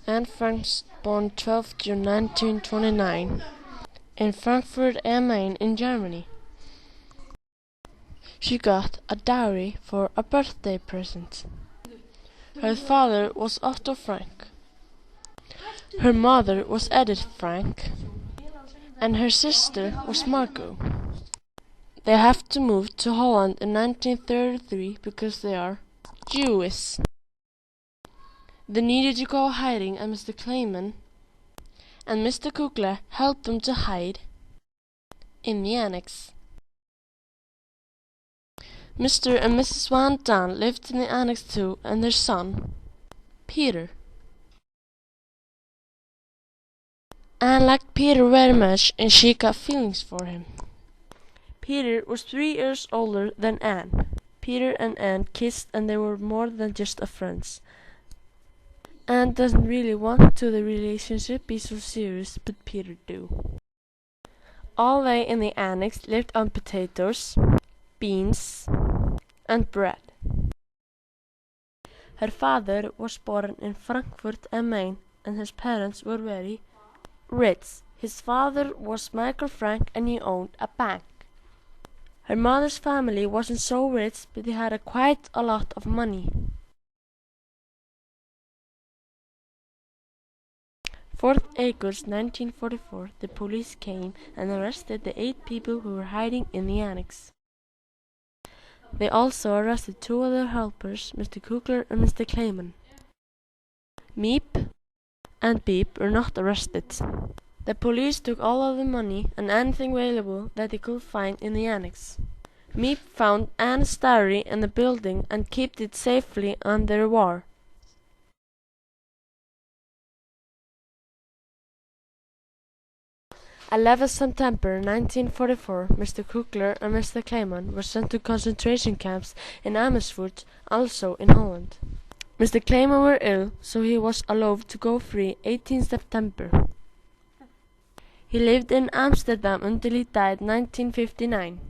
Anne Frank was born 12 June 1929 in Frankfurt am Main in Germany. She got a dowry for a birthday present. Her father was Otto Frank. Her mother was Edith Frank, and her sister was Margot. They have to move to Holland in 1933 because they are Jewish. They needed to go hiding, and Mr. Clayman and Mr. Kugler helped them to hide in the annex. Mr. and Mrs. Van Daan lived in the annex too, and their son, Peter. Anne liked Peter very much, and she got feelings for him. Peter was 3 years older than Anne. Peter and Anne kissed, and they were more than just friends. Anne doesn't really want the relationship be so serious, but Peter do. All they in the annex lived on potatoes, beans, and bread. Her father was born in Frankfurt am Main, and his parents were very rich. His father was Michael Frank, and he owned a bank. Her mother's family wasn't so rich, but they had quite a lot of money. 4th August 1944, the police came and arrested the 8 people who were hiding in the annex. They also arrested 2 other helpers, Mr. Kugler and Mr. Clayman. Meep and Beep were not arrested. The police took all of the money and anything valuable that they could find in the annex. Meep found Anne's diary in the building and kept it safely under a wall. On 11 September 1944, Mr. Kugler and Mr. Clayman were sent to concentration camps in Amersfoort, also in Holland. Mr. Clayman were ill, so he was allowed to go free 18 September. He lived in Amsterdam until he died 1959.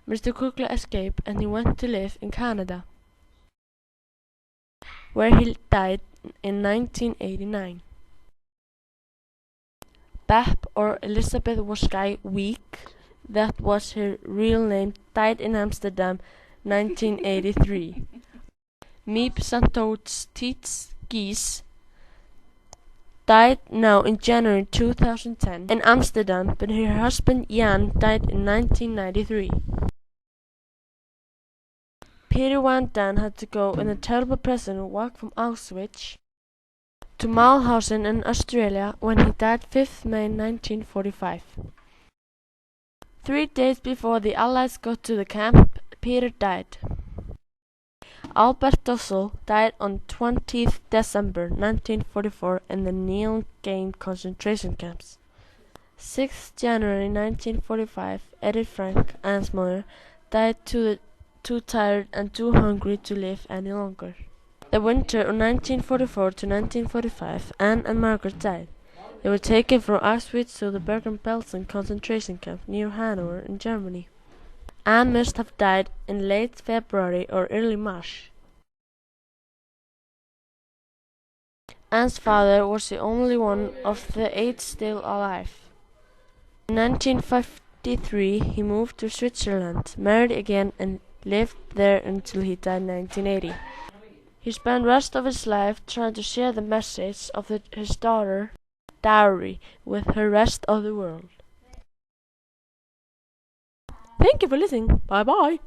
Mr. Kugler escaped and he went to live in Canada, where he died in 1989. Bep, or Elizabeth Worsky Week, that was her real name, died in Amsterdam 1983. Miep Santo's Teets Gies died now in January 2010 in Amsterdam, but her husband Jan died in 1993. Peter Van Daan had to go in a terrible prison walk from Auschwitz to Mulhausen in Australia when he died 5th May 1945. 3 days before the Allies got to the camp, Peter died. Albert Dossel died on 20th December 1944 in the Neil-Gain concentration camps. 6th January 1945, Edith Frank, Anne's mother, died too tired and too hungry to live any longer. The winter of 1944 to 1945, Anne and Margaret died. They were taken from Auschwitz to the Bergen-Belsen concentration camp near Hanover in Germany. Anne must have died in late February or early March. Anne's father was the only one of the 8 still alive. In 1953 he moved to Switzerland, married again and lived there until he died in 1980. He spent the rest of his life trying to share the message of his daughter, Dowry, with the rest of the world. Thank you for listening. Bye bye.